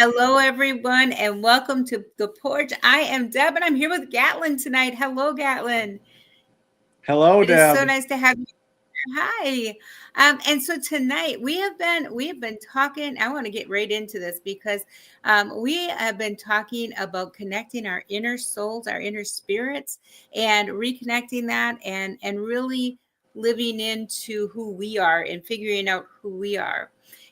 Hello, everyone, and welcome to the Porch. I am Deb, and I'm here with Gatlin tonight. Hello, Gatlin. Hello, It is so Deb. nice to have you. Hi. And so tonight we have been talking. I want to get right into this because we have been talking about connecting our inner souls, our inner spirits, and reconnecting that, and really living into who we are and figuring out who we are.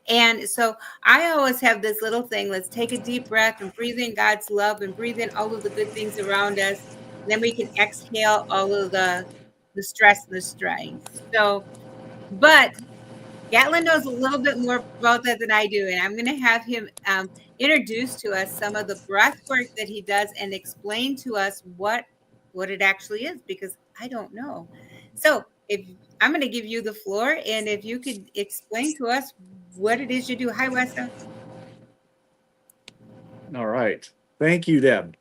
And so I always have this little thing. Let's take a deep breath and breathe in God's love and breathe in all of the good things around us. Then we can exhale all of the stress and the strain. So, but Gatlin knows a little bit more about that than I do, and I'm going to have him introduce to us some of the breath work that he does and explain to us what it actually is because I don't know. So, if I'm going to give you the floor, and if you could explain to us what it is you do. Hi, Westa. All right. Thank you, Deb.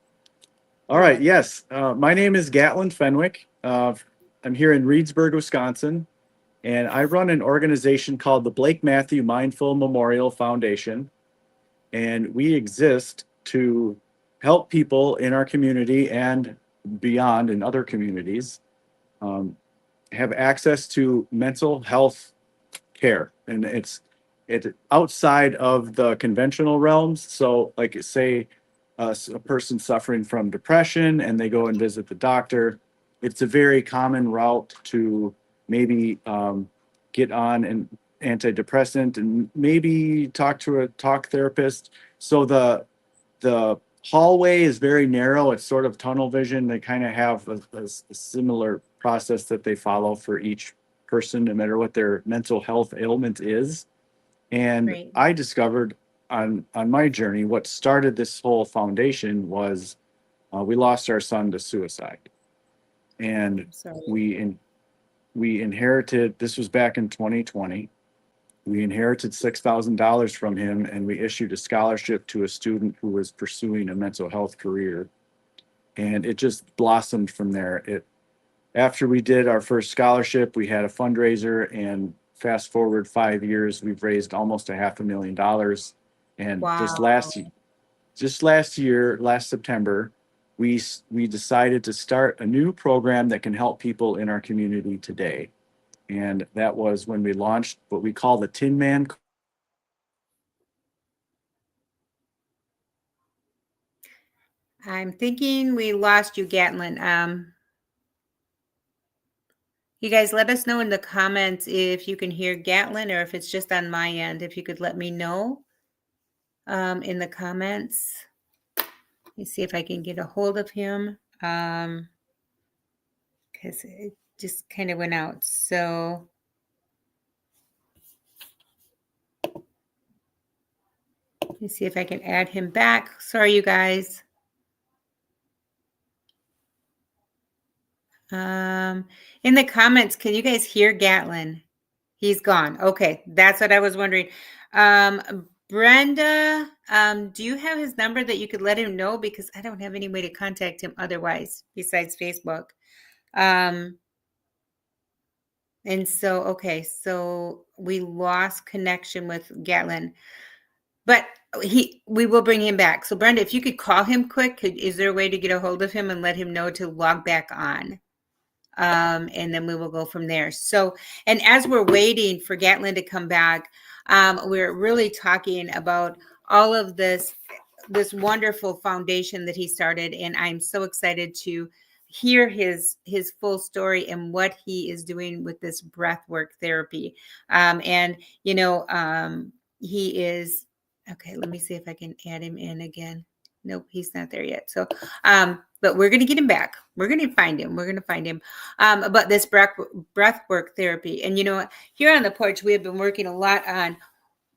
All right. Yes. My name is Gatlin Fenwick. I'm here in Reedsburg, Wisconsin, and I run an organization called the Blake Matthew Mindful Memorial Foundation. And we exist to help people in our community and beyond in other communities um, have access to mental health care. And it's outside of the conventional realms. So, like, say, a person suffering from depression and they go and visit the doctor, it's a very common route to maybe get on an antidepressant and maybe talk to a talk therapist. So the hallway is very narrow. It's sort of tunnel vision. They kind of have a similar process that they follow for each person, no matter what their mental health ailment is. And Great. I discovered on my journey, what started this whole foundation was we lost our son to suicide, and I'm sorry. we in, we inherited. This was back in 2020. We inherited $6,000 from him, and we issued a scholarship to a student who was pursuing a mental health career, and it just blossomed from there. It After we did our first scholarship, we had a fundraiser, and fast forward 5 years, we've raised almost a $500,000. And Wow. just last year, last September, we decided to start a new program that can help people in our community today. And that was when we launched what we call the Tin Man. I'm thinking we lost you, Gatlin. You guys let us know in the comments if you can hear Gatlin or if it's just on my end. If you could let me know in the comments. Let me see if I can get a hold of him because it just kind of went out. So let me see if I can add him back. Sorry, you guys. In the comments, can you guys hear Gatlin? He's gone. Okay, that's what I was wondering. Brenda, do you have his number that you could let him know? Because I don't have any way to contact him otherwise besides Facebook. And so, okay, so we lost connection with Gatlin, but we will bring him back. So Brenda, if you could call him quick, is there a way to get a hold of him and let him know to log back on? And then we will go from there. So, and as we're waiting for Gatlin to come back, we're really talking about all of this wonderful foundation that he started, and I'm so excited to hear his full story and what he is doing with this breath work therapy. And he is okay. Let me see if I can add him in again. Nope, he's not there yet. So, but we're going to get him back. We're going to find him. We're going to find him. But this breath work therapy, and here on the porch, we have been working a lot on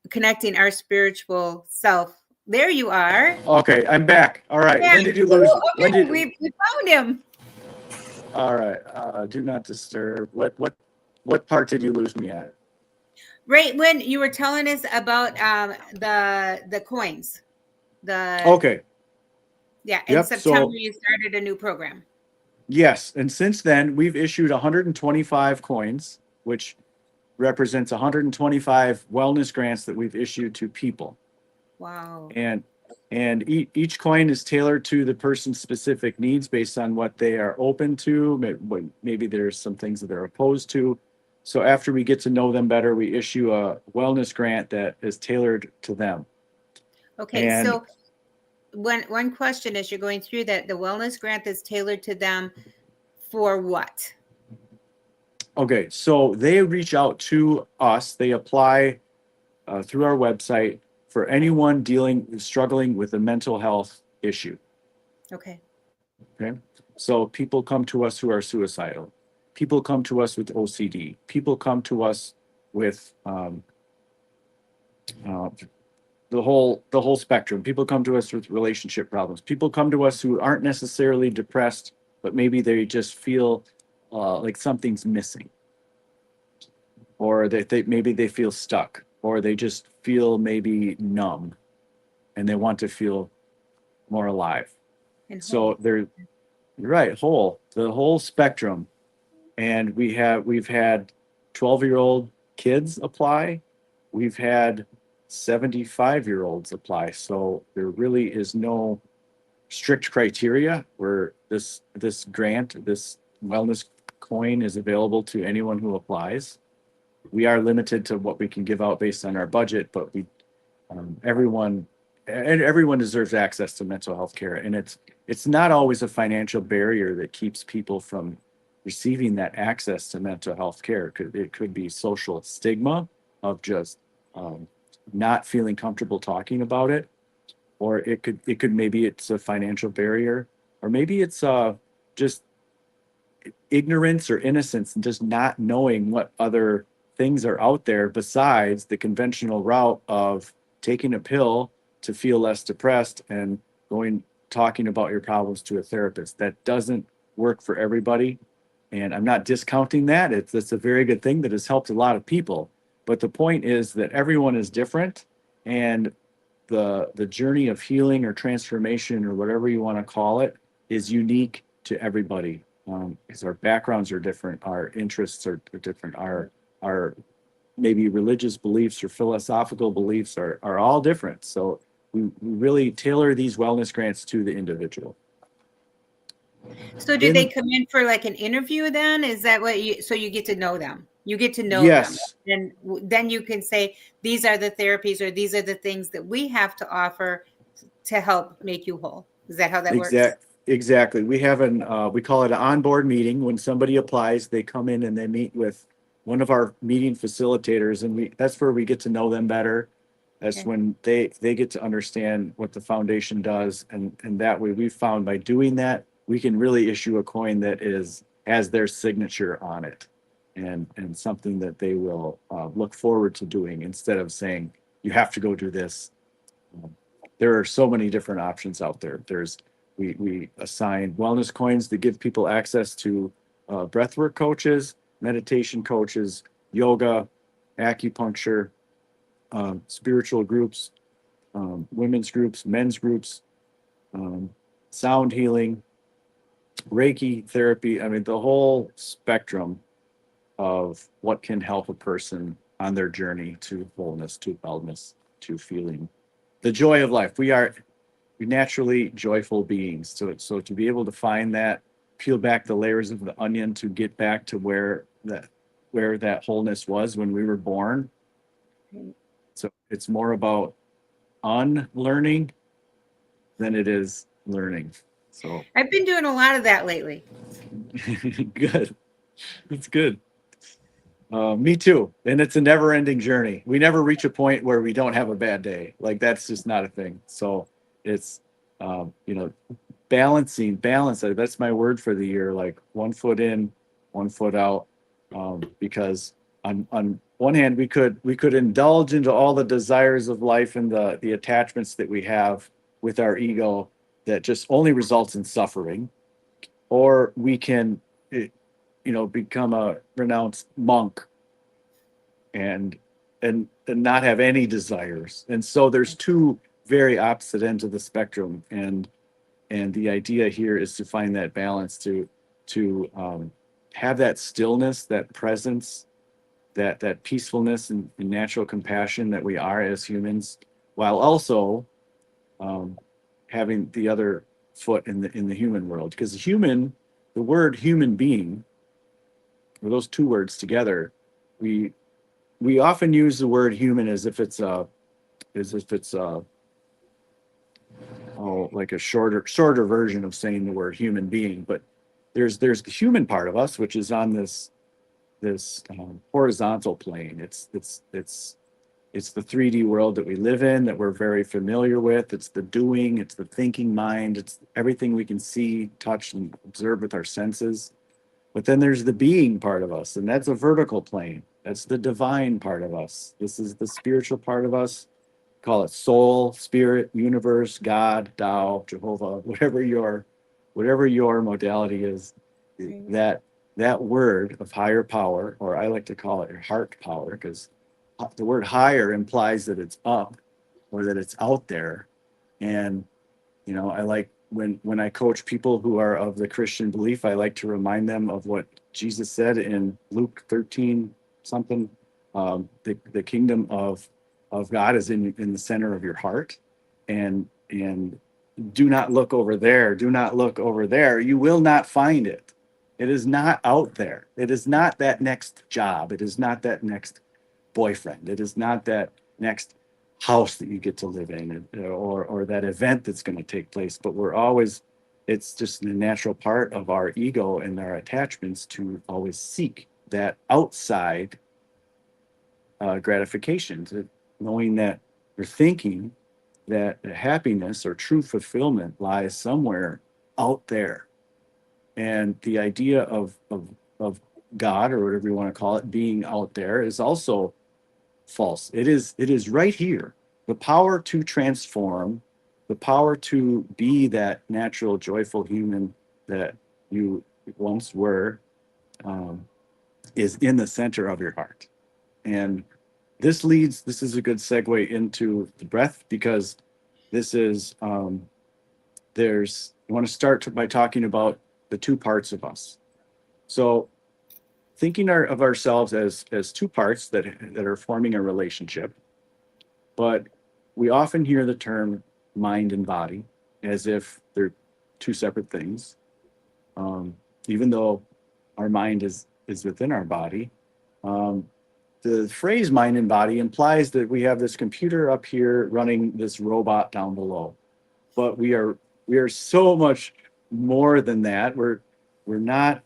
connecting our spiritual self. There you are. Okay, I'm back. All right. Yeah. When did you lose? When Okay, did? we found him. All right. Do not disturb. What part did you lose me at? Right when you were telling us about the coins. The Okay. Yeah, in Yep. September So you started a new program. yes, and since then we've issued 125 coins, which represents 125 wellness grants that we've issued to people. Wow. And And each coin is tailored to the person's specific needs based on what they are open to. Maybe there's some things that they're opposed to. So after we get to know them better, we issue a wellness grant that is tailored to them. Okay, And so one question as you're going through that, the wellness grant is tailored to them for what? okay, so they reach out to us. They apply through our website for anyone struggling with a mental health issue. Okay. Okay. So people come to us who are suicidal. People come to us with OCD. People come to us with uh, the whole spectrum. People come to us with relationship problems. People come to us who aren't necessarily depressed, but maybe they just feel like something's missing, or that maybe they feel stuck, or they just feel maybe numb, and they want to feel more alive. And So whole. they're right, the whole spectrum. And we've had 12-year-old kids apply. We've had 75-year-olds apply. So there really is no strict criteria where this grant, this wellness coin is available to anyone who applies. We are limited to what we can give out based on our budget, but everyone everyone deserves access to mental health care, and it's not always a financial barrier that keeps people from receiving that access to mental health care. It could be social stigma of just not feeling comfortable talking about it, or it could maybe it's a financial barrier, or maybe it's just ignorance or innocence and just not knowing what other things are out there besides the conventional route of taking a pill to feel less depressed and going talking about your problems to a therapist. That doesn't work for everybody, and I'm not discounting that. It's a very good thing that has helped a lot of people, but the point is that everyone is different, and the journey of healing or transformation or whatever you want to call it is unique to everybody, because our backgrounds are different, our interests are different, our maybe religious beliefs or philosophical beliefs are all different. So we really tailor these wellness grants to the individual. So do they In come in for like an interview then? Is that what so you get to know them? You get to know them. Yes, And then you can say, these are the therapies or these are the things that we have to offer to help make you whole. Is that how that works? exactly. We have we call it an onboard meeting. When somebody applies, they come in and they meet with one of our meeting facilitators, and that's where we get to know them better. That's Okay. when they get to understand what the foundation does, and that way we've found by doing that we can really issue a coin that has their signature on it, and something that they will look forward to doing instead of saying you have to go do this. Um, there are so many different options out there. We assign wellness coins that give people access to breathwork coaches, meditation coaches, yoga, acupuncture, spiritual groups, women's groups, men's groups, um, sound healing, Reiki therapy. I mean, the whole spectrum of what can help a person on their journey to wholeness, to wellness, to feeling the joy of life. We naturally joyful beings. So to be able to find that, peel back the layers of the onion to get back to where that wholeness was when we were born. So it's more about unlearning than it is learning. So I've been doing a lot of that lately. good. That's good. Me too. And it's a never ending journey. We never reach a point where we don't have a bad day. Like that's just not a thing. So it's, you know, balance. That's my word for the year. Like 1 foot in, 1 foot out. Because on one hand, we could indulge into all the desires of life and the attachments that we have with our ego that just only results in suffering, or we can, become a renounced monk and and not have any desires. And so there's two very opposite ends of the spectrum, and the idea here is to find that balance to have that stillness, that presence, that peacefulness and natural compassion that we are as humans, while also having the other foot in the human world, because human, the word human being, or those two words together, we we often use the word human as if it's like a shorter version of saying the word human being. But there's the human part of us, which is on this horizontal plane. It's the 3D world that we live in, that we're very familiar with. It's the doing, it's the thinking mind, it's everything we can see, touch, and observe with our senses. But then there's the being part of us, and that's a vertical plane. That's the divine part of us. This is the spiritual part of us. Call it soul, spirit, universe, God, Tao, Jehovah, whatever your modality is. Right. That that word of higher power, or I like to call it heart power, because the word higher implies that it's up or that it's out there. And I like when I coach people who are of the Christian belief, I like to remind them of what Jesus said in Luke 13 something. The kingdom of God is in the center of your heart, and do not look over there. Do not look over there. You will not find it. It is not out there. It is not that next job. It is not that next boyfriend. It is not that next house that you get to live in, or that event that's going to take place. But it's just a natural part of our ego and our attachments to always seek that outside gratification, knowing that you're thinking that happiness or true fulfillment lies somewhere out there. And the idea of God, or whatever you want to call it, being out there is also false. It is right here. The power to transform, the power to be that natural, joyful human that you once were, um, is in the center of your heart. And this is a good segue into the breath, because this is I want to start by talking about the two parts of us. So thinking of ourselves as two parts that are forming a relationship. But we often hear the term mind and body as if they're two separate things, um, even though our mind is within our body. Um, the phrase mind and body implies that we have this computer up here running this robot down below, but we are so much more than that. We're not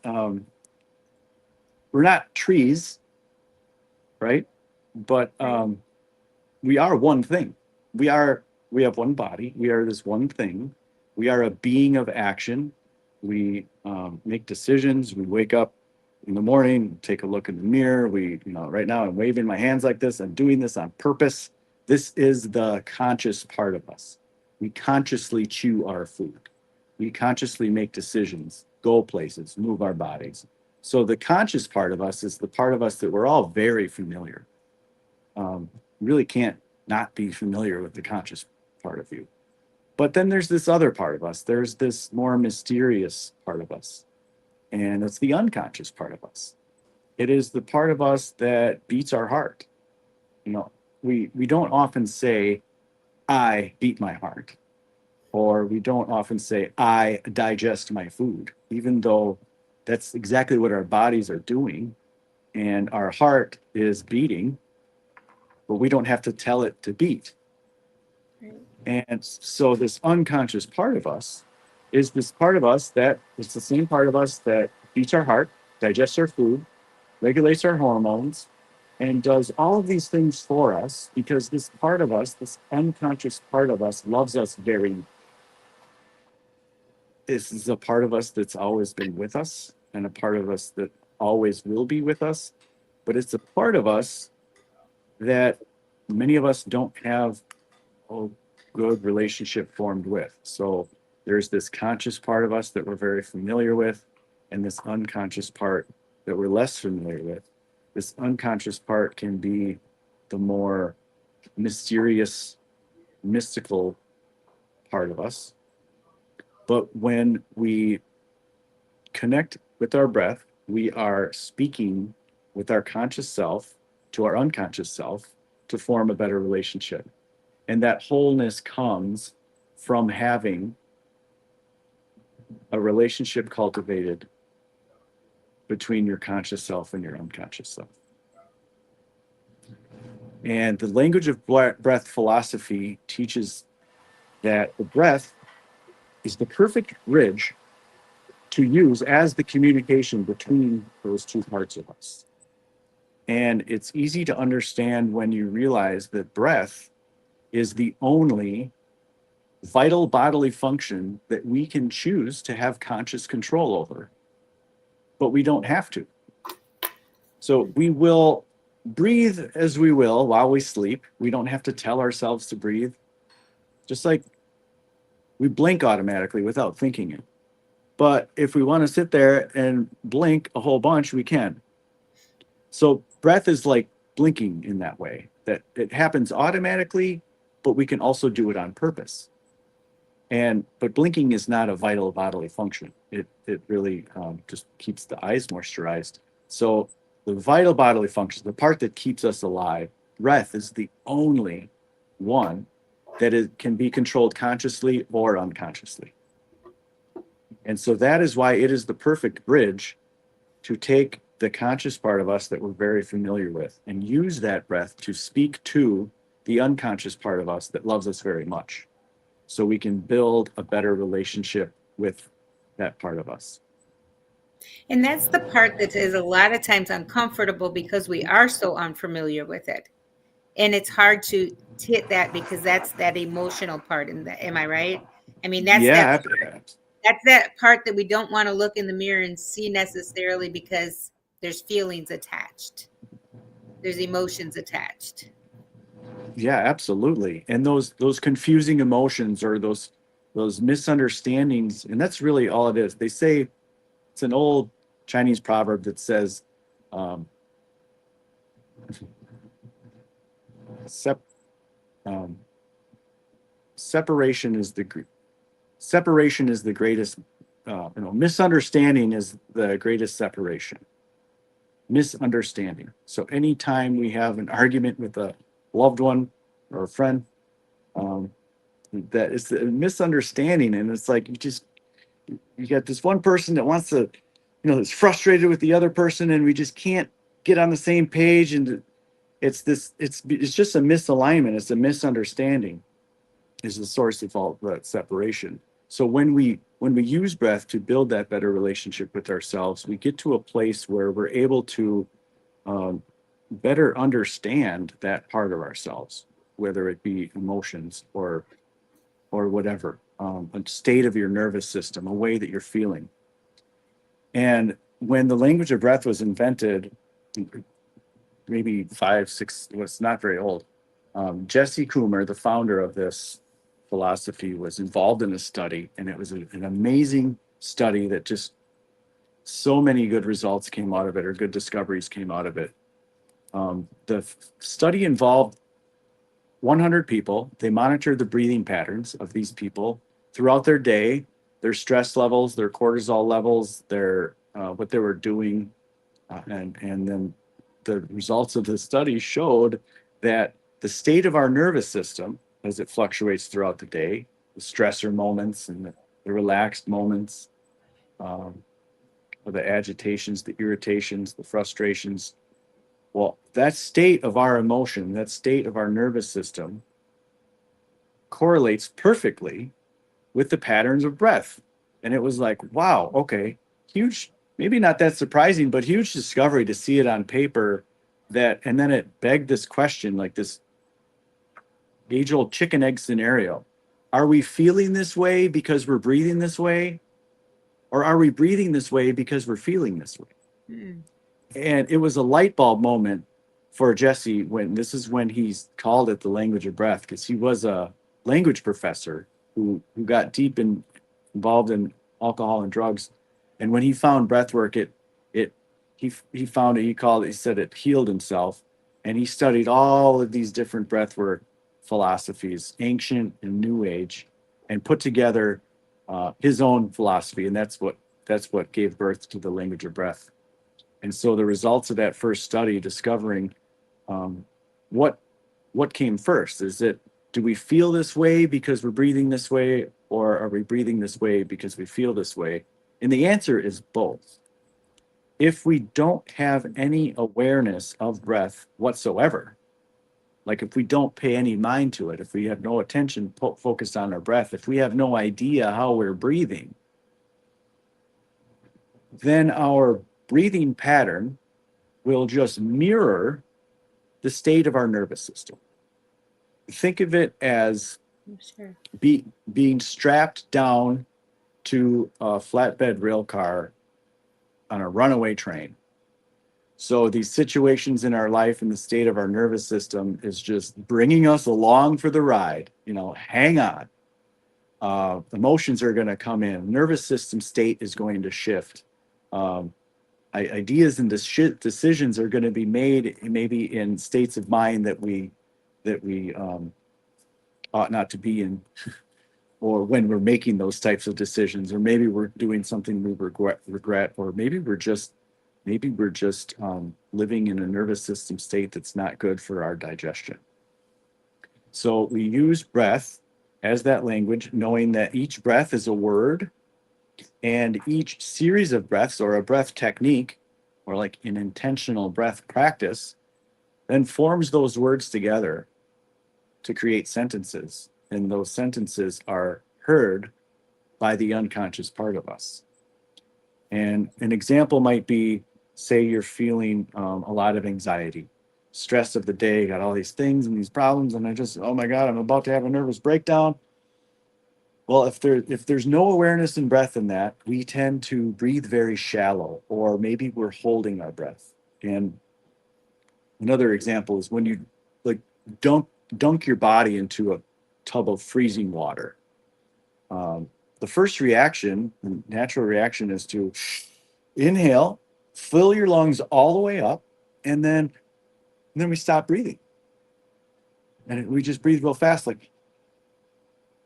we're not trees, right? But Right. we are one thing. We have one body. We are this one thing. We are a being of action. We make decisions. We wake up in the morning, take a look in the mirror. Right now I'm waving my hands like this. I'm doing this on purpose. This is the conscious part of us. We consciously chew our food. We consciously make decisions, go places, move our bodies. So the conscious part of us is the part of us that we're all very familiar. Really can't not be familiar with the conscious part of you. But then there's this other part of us. There's this more mysterious part of us, and it's the unconscious part of us. It is the part of us that beats our heart. We don't often say, I beat my heart, or we don't often say, I digest my food, even though that's exactly what our bodies are doing, and our heart is beating, but we don't have to tell it to beat. Right. And so this unconscious part of us is this part of us that it's the same part of us that beats our heart, digests our food, regulates our hormones, and does all of these things for us, because this part of us, this unconscious part of us, loves us very much. This is a part of us that's always been with us, and a part of us that always will be with us. But it's a part of us that many of us don't have a good relationship formed with. So there's this conscious part of us that we're very familiar with, and this unconscious part that we're less familiar with. This unconscious part can be the more mysterious, mystical part of us. But when we connect with our breath, we are speaking with our conscious self to our unconscious self to form a better relationship. And that wholeness comes from having a relationship cultivated between your conscious self and your unconscious self. And the language of breath philosophy teaches that the breath is the perfect bridge to use as the communication between those two parts of us. And it's easy to understand when you realize that breath is the only vital bodily function that we can choose to have conscious control over, but we don't have to. So we will breathe as we will while we sleep. We don't have to tell ourselves to breathe, just like we blink automatically without thinking it. But if we want to sit there and blink a whole bunch, we can. So breath is like blinking in that way, that it happens automatically, but we can also do it on purpose. But blinking is not a vital bodily function. It really just keeps the eyes moisturized. So the vital bodily function, the part that keeps us alive, breath is the only one that can be controlled consciously or unconsciously. And so that is why it is the perfect bridge to take the conscious part of us that we're very familiar with and use that breath to speak to the unconscious part of us that loves us very much, so we can build a better relationship with that part of us. And that's the part that is a lot of times uncomfortable because we are so unfamiliar with it. And it's hard to hit that because that's that emotional part in that. Am I right? I mean, Yeah, that's that part that we don't want to look in the mirror and see necessarily because there's feelings attached. There's emotions attached. yeah, absolutely. And those confusing emotions or those misunderstandings, and that's really all it is. They say it's an old Chinese proverb that says, um, sep, um, separation is the separation is the greatest. Misunderstanding is the greatest separation. Misunderstanding. So anytime we have an argument with a loved one or a friend, um, that is a misunderstanding, and it's like you got this one person that wants to, is frustrated with the other person, and we just can't get on the same page, and it's just a misalignment. It's a misunderstanding is the source of all that separation. So when we use breath to build that better relationship with ourselves, we get to a place where we're able to um, better understand that part of ourselves, whether it be emotions or whatever, a state of your nervous system, a way that you're feeling. And when the language of breath was invented, maybe 5, 6, it was not very old. Jesse Coomer, the founder of this philosophy, was involved in a study, and it was an amazing study that just so many good results came out of it, or good discoveries came out of it. The study involved 100 people. They monitored the breathing patterns of these people throughout their day, their stress levels, their cortisol levels, their what they were doing, and then the results of the study showed that the state of our nervous system, as it fluctuates throughout the day, the stressor moments and the relaxed moments, um, or the agitations, the irritations, the frustrations. Well, that state of our emotion, that state of our nervous system correlates perfectly with the patterns of breath. And it was like, wow, okay, huge, maybe not that surprising, but huge discovery to see it on paper. And then it begged this question, like this age old chicken egg scenario. Are we feeling this way because we're breathing this way? Or are we breathing this way because we're feeling this way? Hmm. And it was a light bulb moment for Jesse when he's called it the language of breath, because he was a language professor who got involved in alcohol and drugs. And when he found breath work, he found it, he said it healed himself. And he studied all of these different breathwork philosophies, ancient and new age, and put together his own philosophy. And that's what gave birth to the language of breath. And so the results of that first study discovering um, what what came first, is it Do we feel this way because we're breathing this way, or are we breathing this way because we feel this way? And the answer is both. If we don't have any awareness of breath whatsoever, like if we don't pay any mind to it, if we have no attention focused on our breath, if we have no idea how we're breathing, then our breathing pattern will just mirror the state of our nervous system. Think of it as Sure. being strapped down to a flatbed rail car on a runaway train. So these situations in our life and the state of our nervous system is just bringing us along for the ride. Hang on. Emotions are going to come in. Nervous system state is going to shift. Um, Ideas and decisions are going to be made maybe in states of mind that we ought not to be in, or when we're making those types of decisions, or maybe we're doing something we regret, or maybe we're just living in a nervous system state that's not good for our digestion. So we use breath as that language, knowing that each breath is a word, and each series of breaths, or a breath technique, or like an intentional breath practice, then forms those words together to create sentences. And those sentences are heard by the unconscious part of us. And an example might be, say you're feeling a lot of anxiety, stress of the day, got all these things and these problems, and oh my God, I'm about to have a nervous breakdown. Well, if there's no awareness in breath in that, we tend to breathe very shallow, or maybe we're holding our breath. And another example is when you like dunk your body into a tub of freezing water. Um, the first reaction, the natural reaction, is to inhale, fill your lungs all the way up, and then we stop breathing, and we just breathe real fast. Like,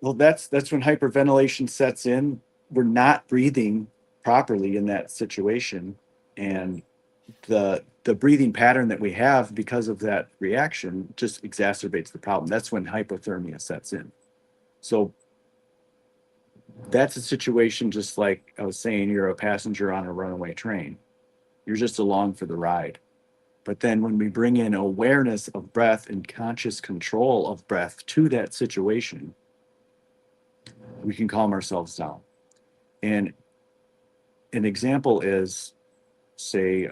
well, that's when hyperventilation sets in. We're not breathing properly in that situation, and the breathing pattern that we have because of that reaction just exacerbates the problem. That's when hypothermia sets in. So that's a situation just like I was saying, you're a passenger on a runaway train. You're just along for the ride. But then when we bring in awareness of breath and conscious control of breath to that situation, we can calm ourselves down. And an example is, say,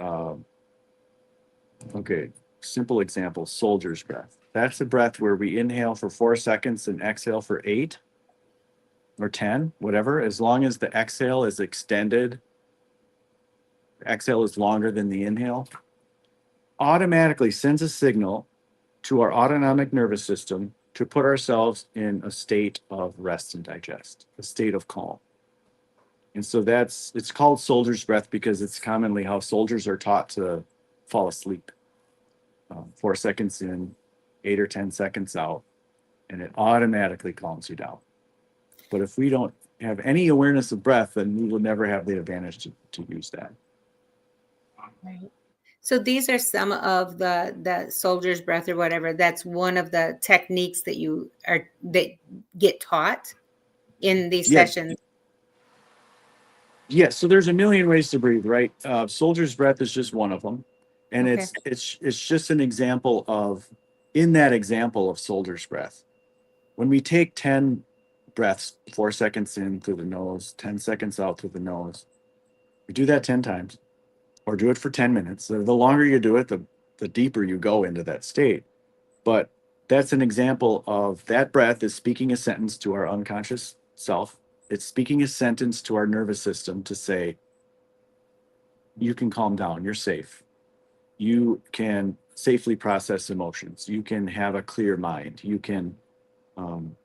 okay, simple example, soldier's breath. That's the breath where we inhale for 4 seconds and exhale for 8 or 10, whatever, as long as the exhale is extended, exhale is longer than the inhale, automatically sends a signal to our autonomic nervous system to put ourselves in a state of rest and digest, a state of calm. And so it's called soldier's breath because it's commonly how soldiers are taught to fall asleep. 4 seconds in, 8 or 10 seconds out, and it automatically calms you down. But if we don't have any awareness of breath, then we will never have the advantage to use that. Right. So these are some of the soldier's breath or whatever. That's one of the techniques that get taught in these Yeah, sessions. yeah. So there's a million ways to breathe, right? Soldier's breath is just one of them, and Okay. it's just an example of, in that example of soldier's breath, when we take 10 breaths, 4 seconds in through the nose, 10 seconds out through the nose, we do that 10 times, or do it for 10 minutes. The longer you do it, the deeper you go into that state. But that's an example of that breath is speaking a sentence to our unconscious self. It's speaking a sentence to our nervous system to say, you can calm down, you're safe. You can safely process emotions. You can have a clear mind. Um,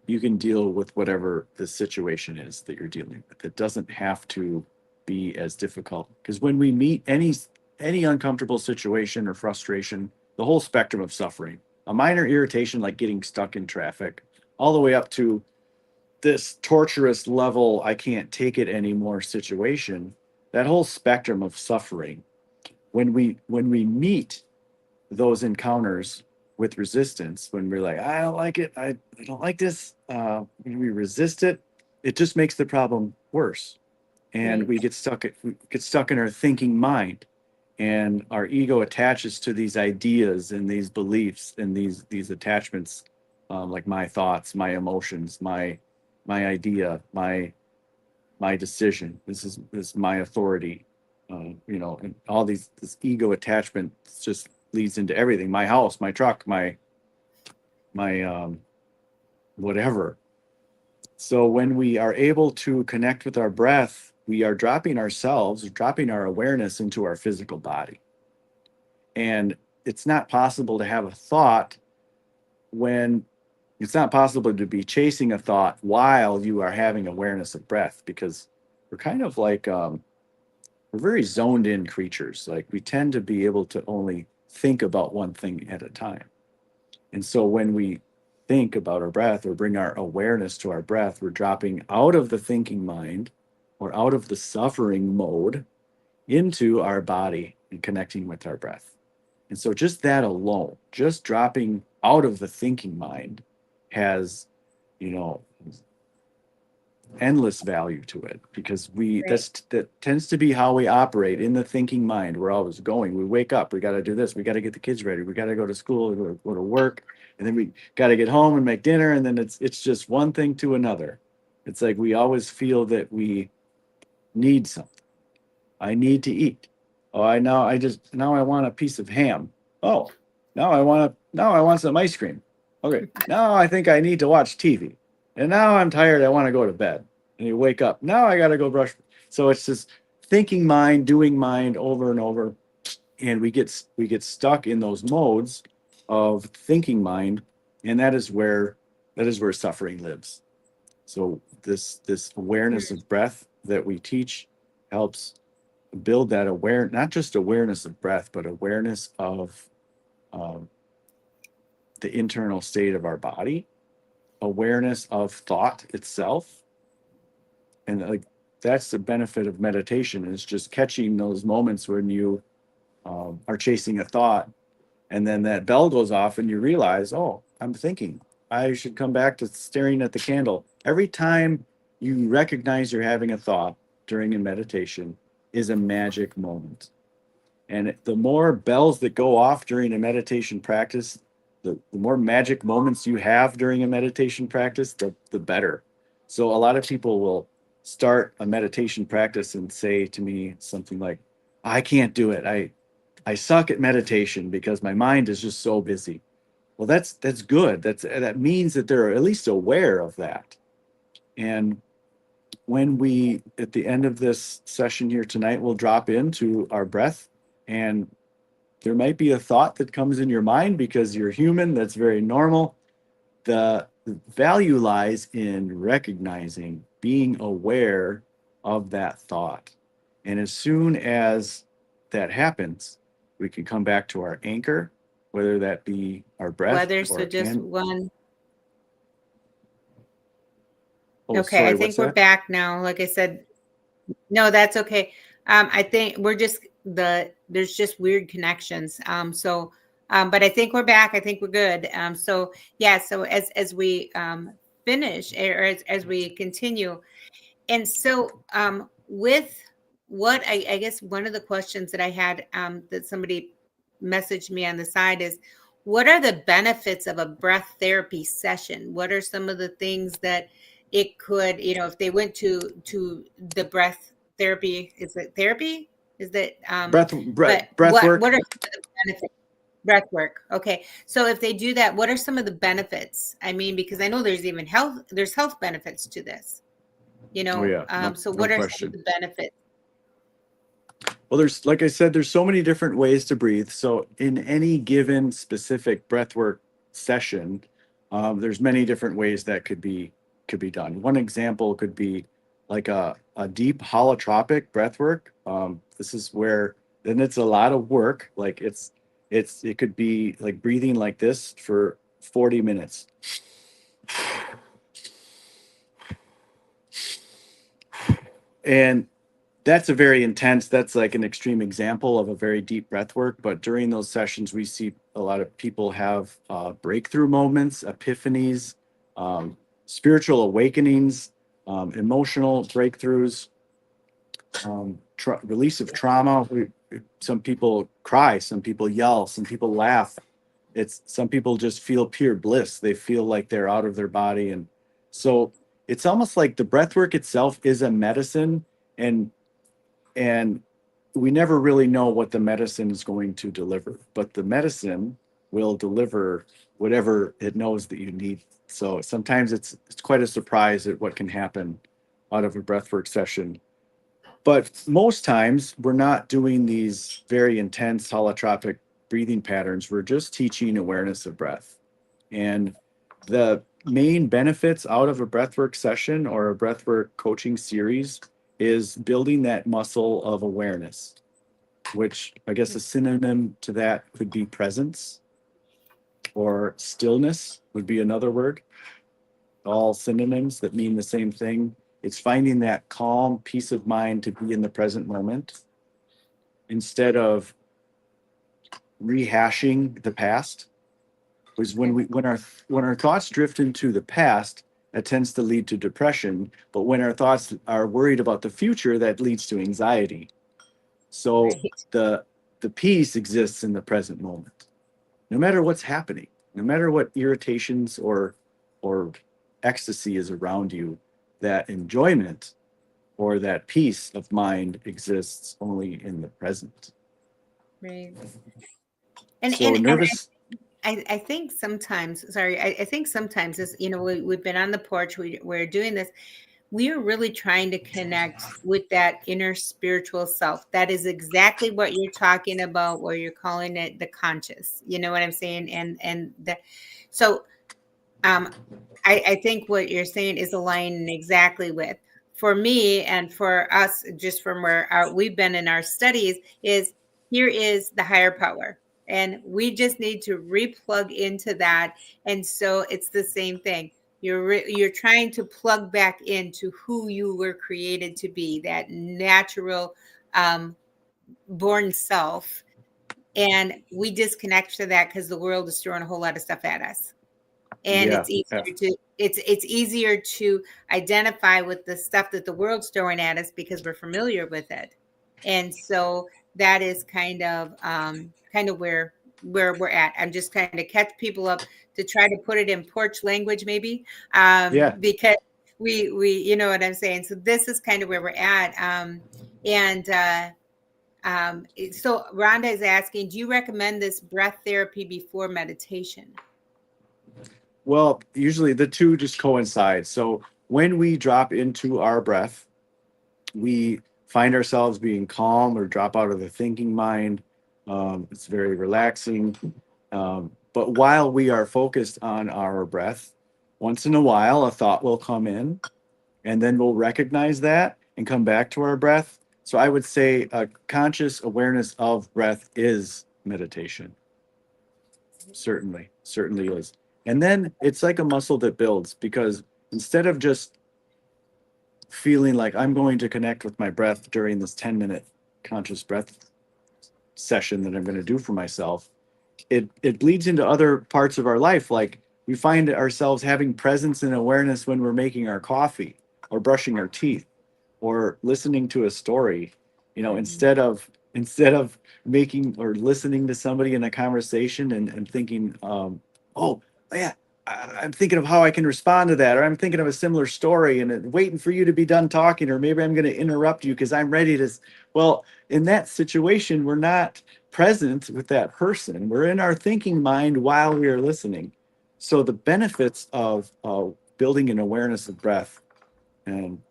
you can deal with whatever the situation is that you're dealing with. It doesn't have to be as difficult, because when we meet any uncomfortable situation or frustration, the whole spectrum of suffering, a minor irritation like getting stuck in traffic, all the way up to this torturous level, I can't take it anymore situation, that whole spectrum of suffering, when we meet those encounters with resistance, when we're like, I don't like it, I don't like this, when we resist it, it just makes the problem worse. And Right. we get stuck in our thinking mind, and our ego attaches to these ideas and these beliefs and these attachments, like my thoughts, my emotions, my idea, my decision. This is my authority. And all this ego attachment just leads into everything. My house, my truck, my whatever. So when we are able to connect with our breath, we are dropping ourselves, dropping our awareness into our physical body. And it's not possible to have a thought when it's not possible to be chasing a thought while you are having awareness of breath, because we're kind of like we're very zoned in creatures. Like, we tend to be able to only think about one thing at a time. And so when we think about our breath or bring our awareness to our breath, we're dropping out of the thinking mind or out of the suffering mode into our body and connecting with our breath. And so just that alone, just dropping out of the thinking mind, has, you know, endless value to it, because Right. that tends to be how we operate in the thinking mind. We're always going. We wake up, we got to do this, we got to get the kids ready, we got to go to school, go to work, and then we got to get home and make dinner, and then it's just one thing to another. It's like we always feel that we need something. I need to eat. Oh, now I want a piece of ham. Oh, now I want some ice cream. Okay, now I think I need to watch TV. And now I'm tired, I want to go to bed. And you wake up. Now I got to go brush. So it's just thinking mind, doing mind over and over, and we get stuck in those modes of thinking mind, and that is where suffering lives. So this awareness Mm. of breath that we teach helps build that not just awareness of breath, but awareness of um, the internal state of our body, awareness of thought itself. And like, that's the benefit of meditation, is just catching those moments when you are chasing a thought, and then that bell goes off and you realize, oh, I'm thinking, I should come back to staring at the candle. Every time you recognize you're having a thought during a meditation is a magic moment. And the more bells that go off during a meditation practice, the more magic moments you have during a meditation practice, the better. So a lot of people will start a meditation practice and say to me something like, I can't do it. I suck at meditation because my mind is just so busy. Well, that's good. That means that they're at least aware of that. And when we, at the end of this session here tonight, we'll drop into our breath, and there might be a thought that comes in your mind because you're human. That's very normal. The value lies in recognizing, being aware of that thought. And as soon as that happens, we can come back to our anchor, whether that be our breath Whether or so just one. oh, Okay, I sorry, what's think we're that? back now. Like I said, no, that's okay. I think we're just there's just weird connections. But I think we're back. I think we're good. So yeah. So as we finish, or as we continue, and so with what I guess one of the questions that I had, that somebody messaged me on the side is, what are the benefits of a breath therapy session? What are some of the things that it could, if they went to the breath therapy, is it therapy? Is that but Breath what work. are some of the benefits? Breath work. Okay. So if they do that, what are some of the benefits? I mean, because I know there's health benefits to this, Oh yeah, so no what are some of question. the benefits? Well, like I said, there's so many different ways to breathe. So in any given specific breathwork session, there's many different ways that could be done. One example could be like a deep holotropic breathwork. This is where then it's a lot of work. Like it could be like breathing like this for 40 minutes. And that's a very intense, that's like an extreme example of a very deep breath work. But during those sessions, we see a lot of people have breakthrough moments, epiphanies, um, spiritual awakenings, emotional breakthroughs, release of trauma. Some people cry, some people yell, some people laugh. It's some people just feel pure bliss. They feel like they're out of their body, and so it's almost like the breath work itself is a medicine, and and we never really know what the medicine is going to deliver, but the medicine will deliver whatever it knows that you need. So sometimes it's quite a surprise at what can happen out of a breathwork session. But most times we're not doing these very intense holotropic breathing patterns. We're just teaching awareness of breath. And the main benefits out of a breathwork session or a breathwork coaching series is building that muscle of awareness, which I guess a synonym to that could be presence, or stillness would be another word. All synonyms that mean the same thing. It's finding that calm peace of mind to be in the present moment instead of rehashing the past. Because when our thoughts drift into the past, that tends to lead to depression. But when our thoughts are worried about the future, that leads to anxiety. So Right. the the peace exists in the present moment, no matter what's happening, no matter what irritations or ecstasy is around you. That enjoyment or that peace of mind exists only in the present. Right. And So nervous, I think sometimes, sorry, I think sometimes this, we've been on the porch, we're doing this. We are really trying to connect with that inner spiritual self. That is exactly what you're talking about, where you're calling it the conscious. You know what I'm saying? So um, I think what you're saying is aligning exactly with, for me and for us, just from where we've been in our studies, is here is the higher power. And we just need to replug into that. And so it's the same thing. You're trying to plug back into who you were created to be, that natural um, born self. And we disconnect to that because the world is throwing a whole lot of stuff at us, and yeah, yeah, it's easier to identify with the stuff that the world's throwing at us because we're familiar with it. And so that is kind of where we're at. I'm just kind of catch people up to try to put it in porch language, maybe, yeah. because we you know what I'm saying. So this is kind of where we're at. And So Rhonda is asking, do you recommend this breath therapy before meditation? Well, usually the two just coincide. So when we drop into our breath, we find ourselves being calm or drop out of the thinking mind. It's very relaxing. But while we are focused on our breath, once in a while a thought will come in, and then we'll recognize that and come back to our breath. So I would say a conscious awareness of breath is meditation. Certainly is. And then it's like a muscle that builds, because instead of just feeling like I'm going to connect with my breath during this 10-minute conscious breath session that I'm going to do for myself, it bleeds into other parts of our life. Like we find ourselves having presence and awareness when we're making our coffee or brushing our teeth or listening to a story, Mhm. instead of making or listening to somebody in a conversation and thinking, oh yeah, I'm thinking of how I can respond to that, or I'm thinking of a similar story and waiting for you to be done talking, or maybe I'm going to interrupt you because I'm ready to. Well, in that situation, we're not present with that person. We're in our thinking mind while we are listening. So the benefits of building an awareness of breath, and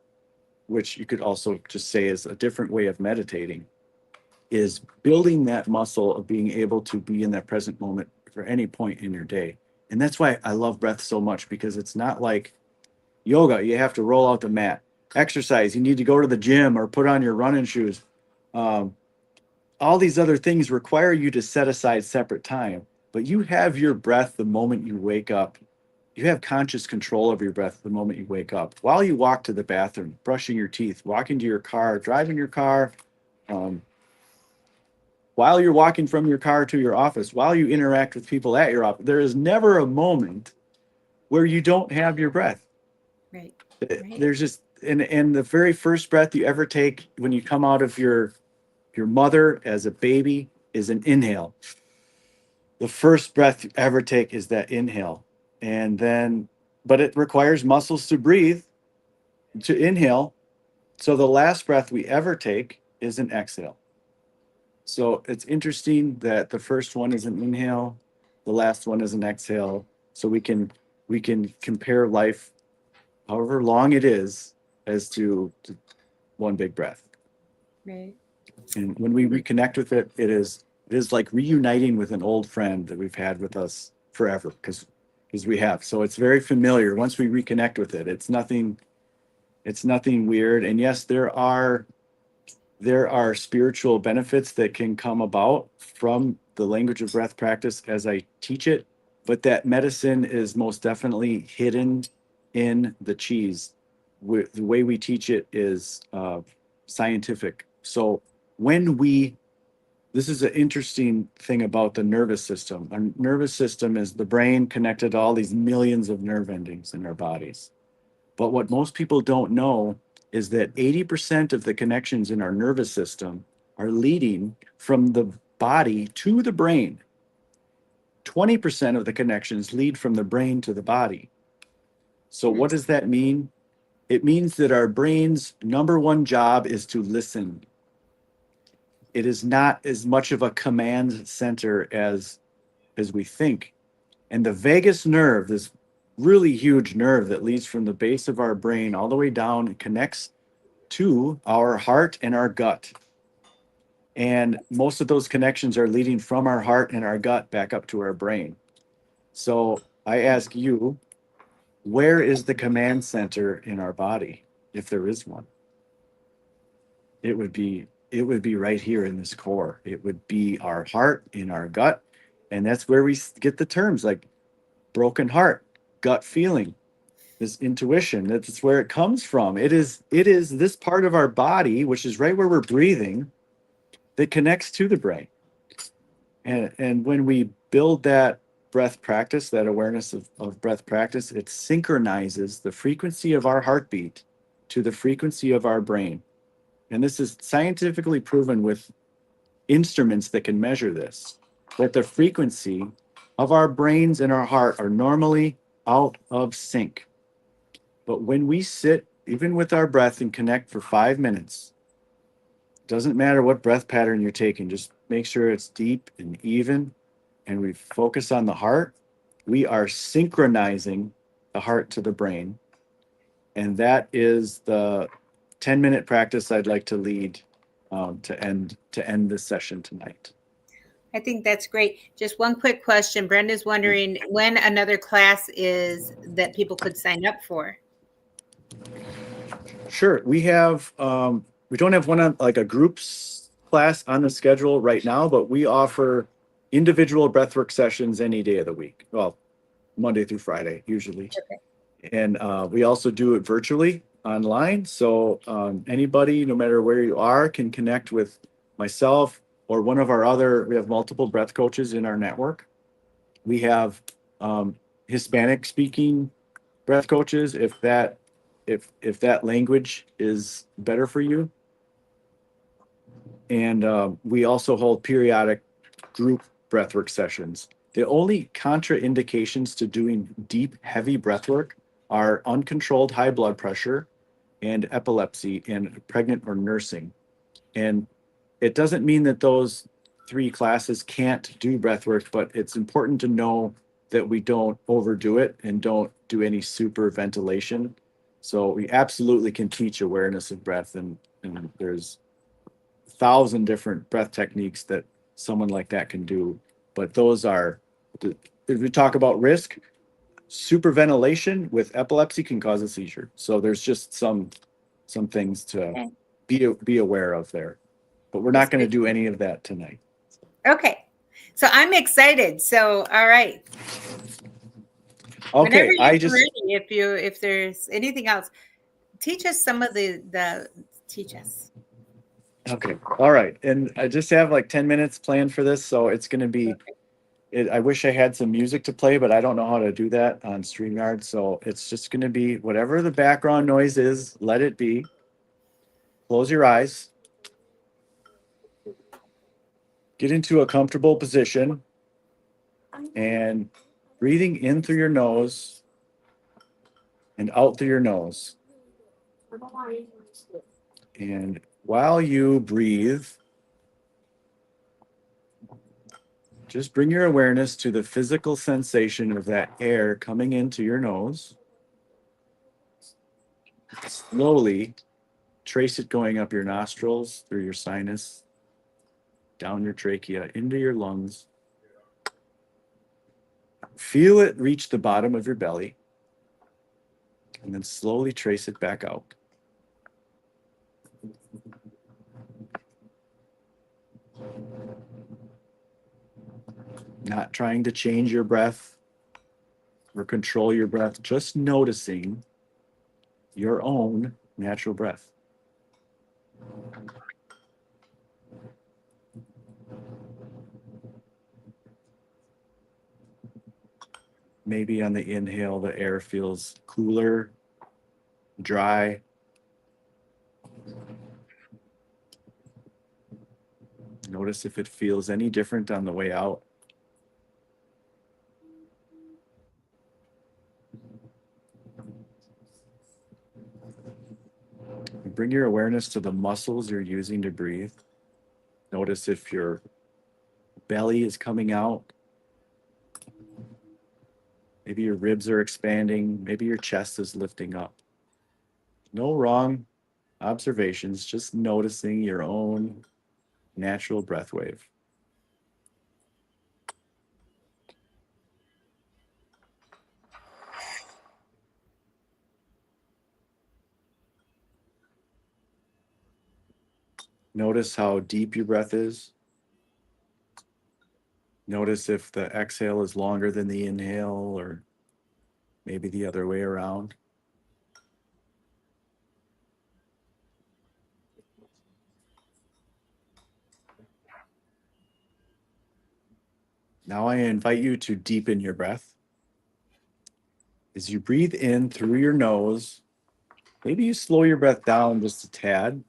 which you could also just say is a different way of meditating, is building that muscle of being able to be in that present moment for any point in your day. And that's why I love breath so much, because it's not like yoga, you have to roll out the mat. Exercise, you need to go to the gym or put on your running shoes. Um, all these other things require you to set aside separate time, but you have your breath the moment you wake up you have conscious control of your breath the moment you wake up. While you walk to the bathroom, brushing your teeth, walking to your car, driving your car, um, while you're walking from your car to your office, while you interact with people at your office, there is never a moment where you don't have your breath. Right. Right. There's just and the very first breath you ever take when you come out of your mother as a baby is an inhale. The first breath you ever take is that inhale. And then, but it requires muscles to breathe, to inhale. So the last breath we ever take is an exhale. So it's interesting that the first one is an inhale, the last one is an exhale. So we can compare life, however long it is, as to one big breath. Right. And when we reconnect with it, it is like reuniting with an old friend that we've had with us forever, because we have. So it's very familiar. Once we reconnect with it, it's nothing weird. And yes, there are spiritual benefits that can come about from the language of breath practice as I teach it, but that medicine is most definitely hidden in the cheese. The way we teach it is scientific. So when we this is an interesting thing about the nervous system. Our nervous system is the brain connected to all these millions of nerve endings in our bodies. But what most people don't know is that 80% of the connections in our nervous system are leading from the body to the brain. 20% of the connections lead from the brain to the body. So, Hmm. what does that mean? It means that our brain's number one job is to listen. It is not as much of a command center as we think. And the vagus nerve, this really huge nerve that leads from the base of our brain all the way down, it connects to our heart and our gut. And most of those connections are leading from our heart and our gut back up to our brain. So I ask you, where is the command center in our body, if there is one? It would be right here in this core. It would be our heart in our gut. And that's where we get the terms like broken heart, gut feeling, this intuition. That's where it comes from. It is this part of our body, which is right where we're breathing, that connects to the brain. And when we build that breath practice, that awareness of breath practice, it synchronizes the frequency of our heartbeat to the frequency of our brain. And this is scientifically proven with instruments that can measure this, that the frequency of our brains and our heart are normally out of sync. But when we sit, even with our breath, and connect for 5 minutes, doesn't matter what breath pattern you're taking, just make sure it's deep and even, and we focus on the heart. We are synchronizing the heart to the brain. And that is the 10-minute practice I'd like to lead to end this session tonight. I think that's great. Just one quick question. Brenda's wondering when another class is that people could sign up for. Sure. We don't have one on like a groups class on the schedule right now, but we offer individual breathwork sessions any day of the week. Well, Monday through Friday, usually. Okay. And we also do it virtually online. So anybody, no matter where you are, can connect with myself or one of our we have multiple breath coaches in our network. We have Hispanic speaking breath coaches, if that language is better for you. And we also hold periodic group breathwork sessions. The only contraindications to doing deep, heavy breathwork are uncontrolled high blood pressure and epilepsy and pregnant or nursing. And it doesn't mean that those three classes can't do breathwork, but it's important to know that we don't overdo it and don't do any super ventilation. So we absolutely can teach awareness of breath, and there's 1,000 different breath techniques that someone like that can do. But those are, if we talk about risk, superventilation with epilepsy can cause a seizure. So there's just some things to Okay. be aware of there. But we're That's not going to good. do any of that tonight. Okay. So I'm excited. So, all right. Whenever Okay, I you're just ready, if there's anything else, teach us some of the teach us. okay. All right. And I just have like 10 minutes planned for this, so it's going to be I wish I had some music to play, but I don't know how to do that on StreamYard, so it's just going to be whatever the background noise is, let it be. Close your eyes. Get into a comfortable position and breathing in through your nose and out through your nose. And while you breathe, just bring your awareness to the physical sensation of that air coming into your nose. Slowly trace it going up your nostrils, through your sinus, down your trachea, into your lungs. Feel it reach the bottom of your belly, and then slowly trace it back out. Not trying to change your breath or control your breath, just noticing your own natural breath. Maybe on the inhale, the air feels cooler, dry. Notice if it feels any different on the way out. Bring your awareness to the muscles you're using to breathe. Notice if your belly is coming out. Maybe your ribs are expanding. Maybe your chest is lifting up. No wrong observations, just noticing your own natural breath wave. Notice how deep your breath is. Notice if the exhale is longer than the inhale, or maybe the other way around. Now I invite you to deepen your breath. As you breathe in through your nose, maybe you slow your breath down just a tad,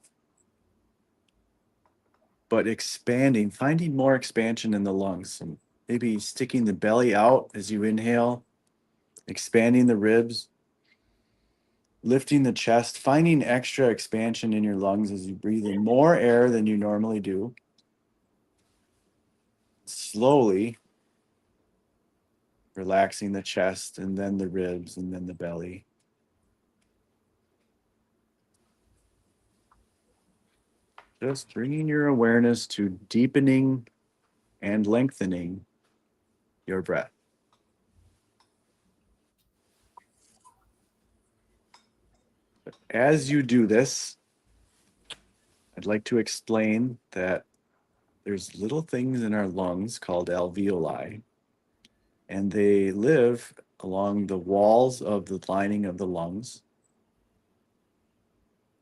but expanding, finding more expansion in the lungs. And maybe sticking the belly out as you inhale, expanding the ribs, lifting the chest, finding extra expansion in your lungs as you breathe in more air than you normally do. Slowly relaxing the chest and then the ribs and then the belly. Just bringing your awareness to deepening and lengthening your breath. As you do this, I'd like to explain that there's little things in our lungs called alveoli, and they live along the walls of the lining of the lungs.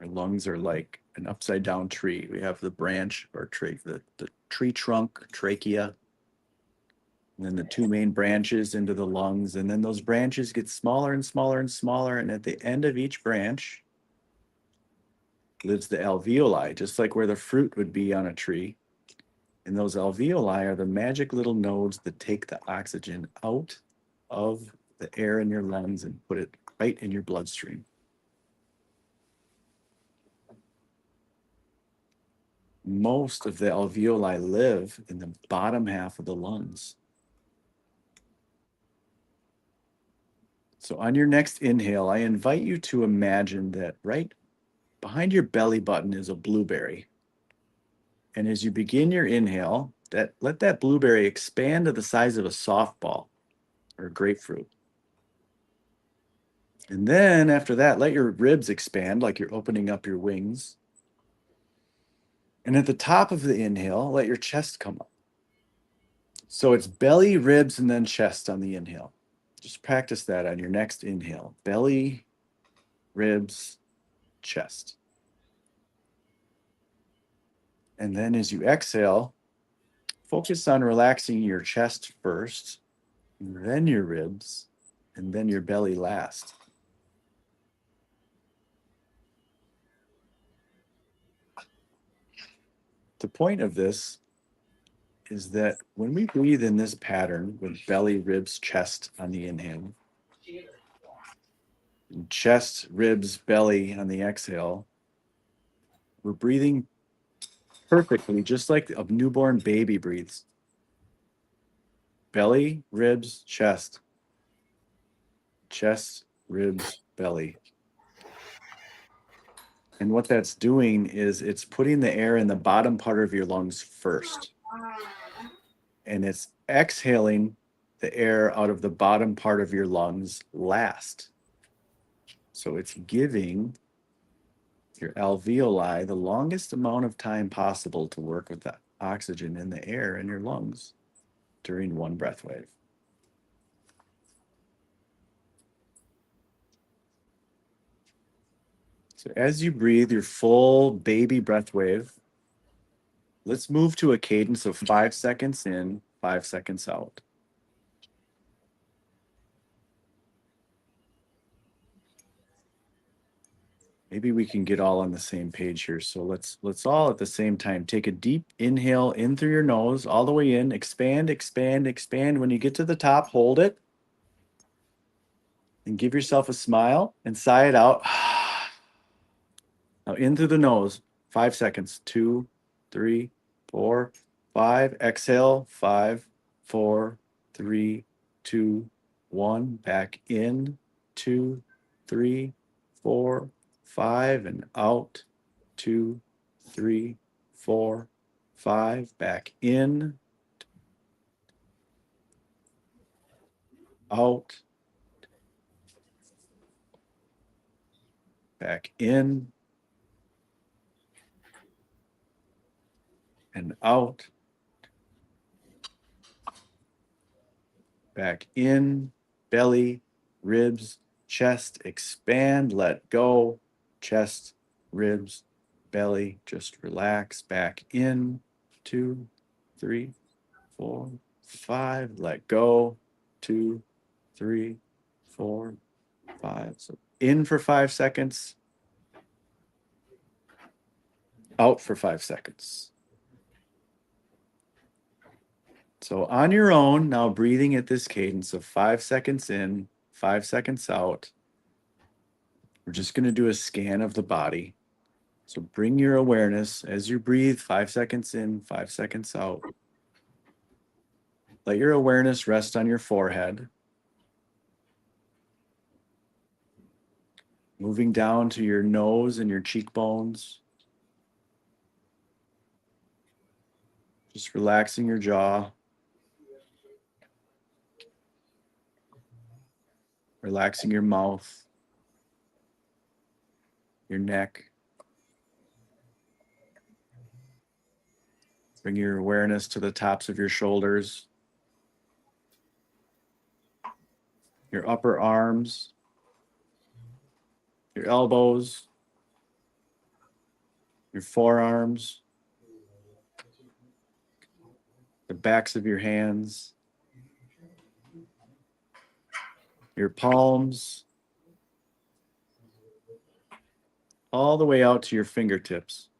Our lungs are like an upside down tree. We have the branch or the tree trunk, trachea, and then the two main branches into the lungs. And then those branches get smaller and smaller and smaller. And at the end of each branch lives the alveoli, just like where the fruit would be on a tree. And those alveoli are the magic little nodes that take the oxygen out of the air in your lungs and put it right in your bloodstream. Most of the alveoli live in the bottom half of the lungs. So on your next inhale, I invite you to imagine that right behind your belly button is a blueberry. And as you begin your inhale, let that blueberry expand to the size of a softball or a grapefruit. And then after that, let your ribs expand like you're opening up your wings. And at the top of the inhale, let your chest come up. So it's belly, ribs, and then chest on the inhale. Just practice that on your next inhale. Belly, ribs, chest. And then as you exhale, focus on relaxing your chest first, and then your ribs, and then your belly last. The point of this is that when we breathe in this pattern with belly, ribs, chest on the inhale, and chest, ribs, belly on the exhale, we're breathing perfectly, just like a newborn baby breathes. Belly, ribs, chest. Chest, ribs, belly. And what that's doing is it's putting the air in the bottom part of your lungs first. And it's exhaling the air out of the bottom part of your lungs last. So it's giving your alveoli the longest amount of time possible to work with the oxygen in the air in your lungs during one breath wave. So as you breathe your full baby breath wave, let's move to a cadence of 5 seconds in, 5 seconds out. Maybe we can get all on the same page here. So let's all at the same time take a deep inhale in through your nose, all the way in, expand, expand, expand. When you get to the top, hold it and give yourself a smile and sigh it out. Now in through the nose, 5 seconds, 2, 3, 4, 5. Exhale, 5, 4, 3, 2, 1. Back in, 2, 3, 4, 5, and out, 2, 3, 4, 5. Back in, out, back in, and out, back in, belly, ribs, chest, expand, let go, chest, ribs, belly, just relax, back in, 2, 3, 4, 5, let go, 2, 3, 4, 5. So in for 5 seconds, out for 5 seconds. So on your own, now breathing at this cadence of 5 seconds in, 5 seconds out, we're just going to do a scan of the body. So bring your awareness as you breathe 5 seconds in, 5 seconds out. Let your awareness rest on your forehead. Moving down to your nose and your cheekbones. Just relaxing your jaw. Relaxing your mouth. Your neck. Bring your awareness to the tops of your shoulders. Your upper arms. Your elbows. Your forearms. The backs of your hands. Your palms. All the way out to your fingertips.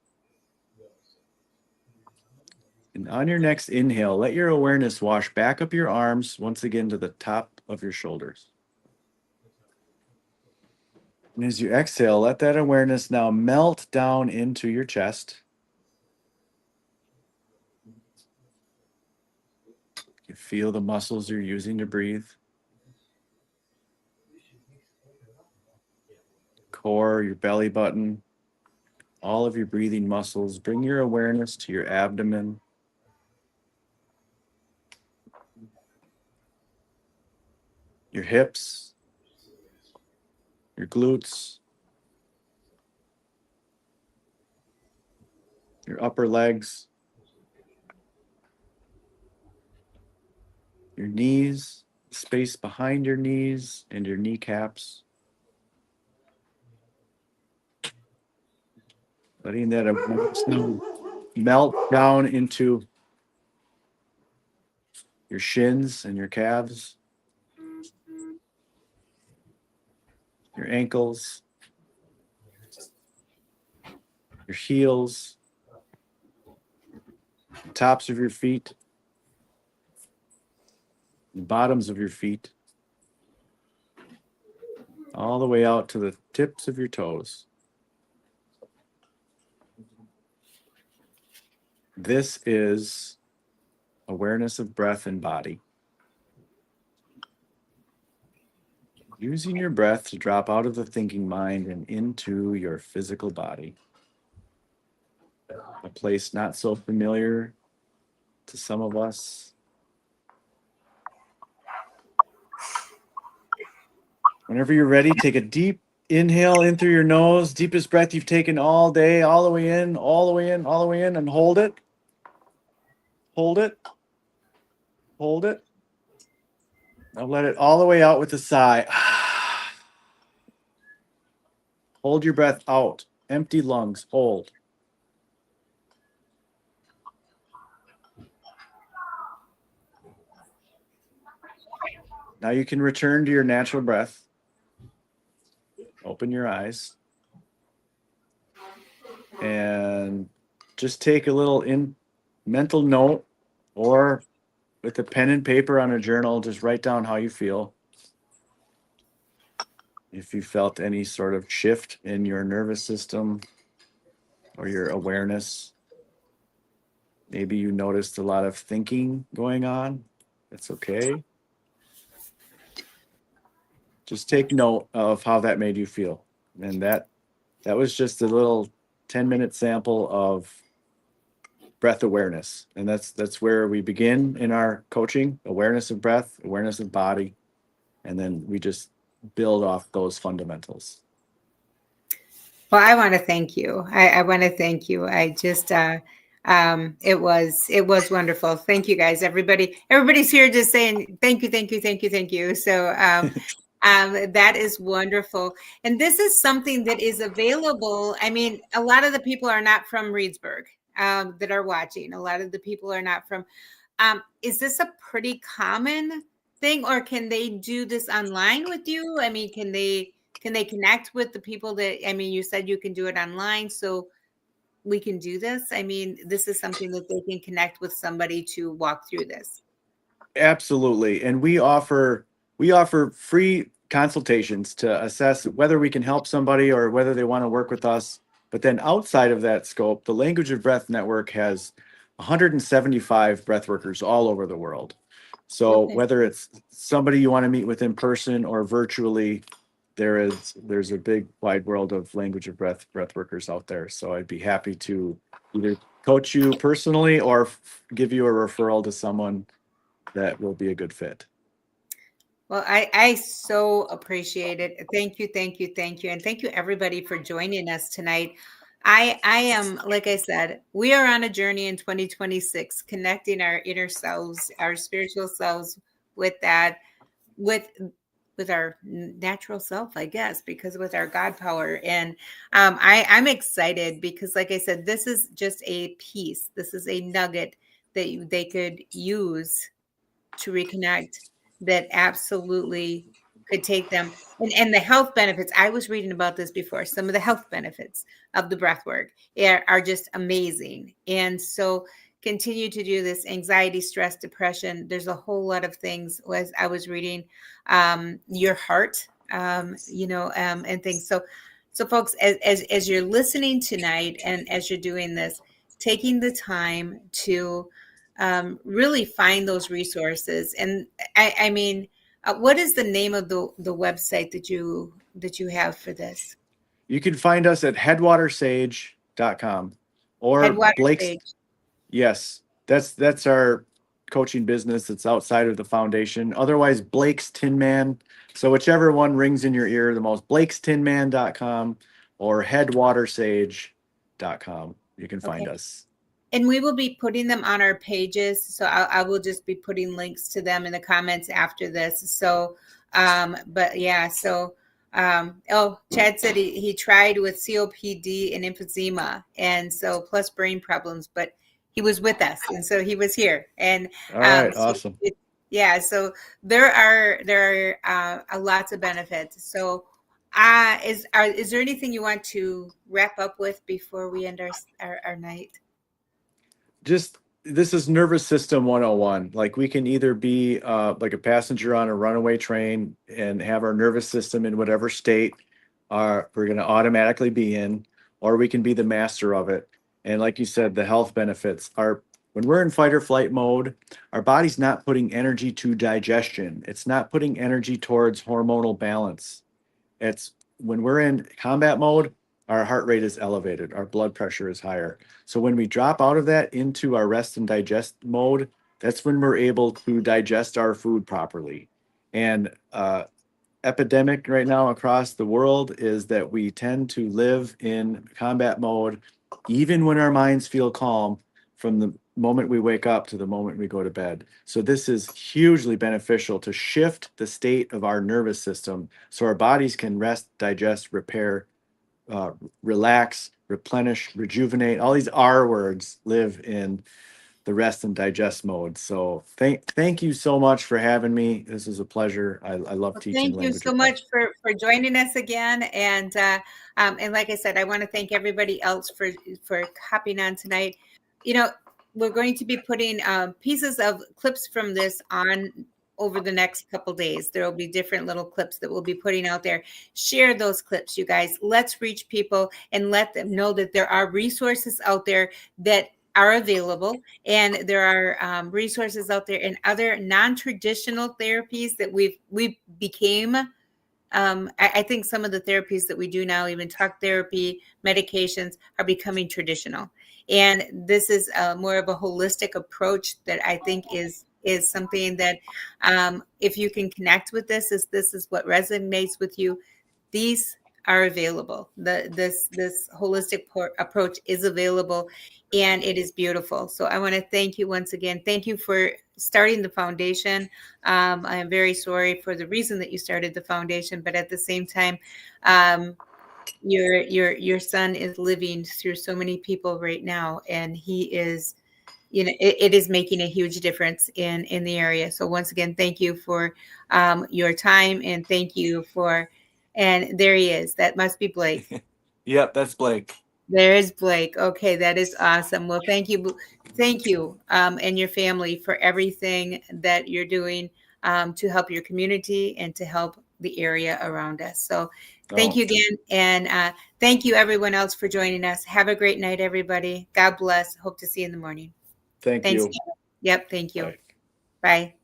And on your next inhale, let your awareness wash back up your arms once again to the top of your shoulders. And as you exhale, let that awareness now melt down into your chest. You feel the muscles you're using to breathe. Core, your belly button, all of your breathing muscles. Bring your awareness to your abdomen. Your hips, your glutes, your upper legs, your knees, space behind your knees and your kneecaps. Letting that awareness melt down into your shins and your calves, your ankles, your heels, the tops of your feet, the bottoms of your feet, all the way out to the tips of your toes. This is awareness of breath and body. Using your breath to drop out of the thinking mind and into your physical body. A place not so familiar to some of us. Whenever you're ready, take a deep inhale in through your nose, deepest breath you've taken all day, all the way in, all the way in, all the way in, and hold it. Hold it. Hold it. Now let it all the way out with a sigh. Hold your breath out. Empty lungs. Hold. Now you can return to your natural breath. Open your eyes. And just take a little mental note, or with a pen and paper on a journal, just write down how you feel. If you felt any sort of shift in your nervous system or your awareness, maybe you noticed a lot of thinking going on. That's okay. Just take note of how that made you feel. And that was just a little 10-minute sample of breath awareness. And that's where we begin in our coaching: awareness of breath, awareness of body, and then we just build off those fundamentals. Well, I want to thank you. I want to thank you. I just it was wonderful. Thank you guys. Everybody's here just saying thank you, thank you, thank you, thank you. So that is wonderful. And this is something that is available. I mean, a lot of the people are not from Reedsburg that are watching. A lot of the people are not from. Is this a pretty common thing, or can they do this online with you? I mean, can they connect with the people that, I mean, you said you can do it online, so we can do this? I mean, this is something that they can connect with somebody to walk through this. Absolutely. And we offer free consultations to assess whether we can help somebody or whether they want to work with us. But then outside of that scope, the Language of Breath Network has 175 breath workers all over the world. So Okay. whether it's somebody you want to meet with in person or virtually, there's a big wide world of Language of Breath workers out there. So I'd be happy to either coach you personally or give you a referral to someone that will be a good fit. Well, I so appreciate it. Thank you, thank you, thank you. And thank you everybody for joining us tonight. I am, like I said, we are on a journey in 2026, connecting our inner selves, our spiritual selves with that, with our natural self, I guess, because with our God power. And I'm excited because, like I said, this is just a piece. This is a nugget that they could use to reconnect, that absolutely could take them. And the health benefits, I was reading about this before. Some of the health benefits of the breath work are just amazing. And so continue to do this: anxiety, stress, depression. There's a whole lot of things. As I was reading, your heart, and things. So folks, as you're listening tonight and as you're doing this, taking the time to really find those resources. And I mean, what is the name of the website that you have for this? You can find us at headwatersage.com or Headwater Blake's. Sage. Yes, that's our coaching business that's outside of the foundation. Otherwise, Blake's Tin Man. So whichever one rings in your ear the most, blakestinman.com or headwatersage.com. You can find Okay. us. and we will be putting them on our pages. So I will just be putting links to them in the comments after this. So, but yeah, so, oh, Chad said he tried with COPD and emphysema, and so plus brain problems, but he was with us, and so he was here. And All right, so awesome. yeah, so there are lots of benefits. So, is there anything you want to wrap up with before we end our night? Just this is nervous system 101. Like we can either be like a passenger on a runaway train and have our nervous system in whatever state we're going to automatically be in, or we can be the master of it. And like you said, the health benefits are when we're in fight or flight mode, our body's not putting energy to digestion. It's not putting energy towards hormonal balance. It's when we're in combat mode, our heart rate is elevated, our blood pressure is higher. So when we drop out of that into our rest and digest mode, that's when we're able to digest our food properly. And epidemic right now across the world is that we tend to live in combat mode, even when our minds feel calm, from the moment we wake up to the moment we go to bed. So this is hugely beneficial to shift the state of our nervous system so our bodies can rest, digest, repair, relax, replenish, rejuvenate. All these R words live in the rest and digest mode. So thank you so much for having me. This is a pleasure. I love Well, teaching thank you language so arts. much for joining us again. And like I said, I want to thank everybody else for hopping on tonight. You know, we're going to be putting pieces of clips from this on over the next couple days. There will be different little clips that we'll be putting out there. Share those clips, you guys. Let's reach people and let them know that there are resources out there that are available, and there are resources out there and other non-traditional therapies that we became. I think some of the therapies that we do now, even talk therapy, medications, are becoming traditional, and this is more of a holistic approach that I think is something that if you can connect with this is what resonates with you. These are available. This holistic approach is available, and it is beautiful. So I want to thank you once again. Thank you for starting the foundation. I am very sorry for the reason that you started the foundation, but at the same time, your son is living through so many people right now, and he is, it is making a huge difference in the area. So once again, thank you for your time, and thank you for, and there he is. That must be Blake. Yep, that's Blake. There is Blake. Okay, that is awesome. Well, thank you, and your family for everything that you're doing to help your community and to help the area around us. So, thank Oh, you again, and thank you everyone else for joining us. Have a great night, everybody. God bless. Hope to see you in the morning. thank Thanks. you. Kayla. Yep. Thank you. Bye. Bye.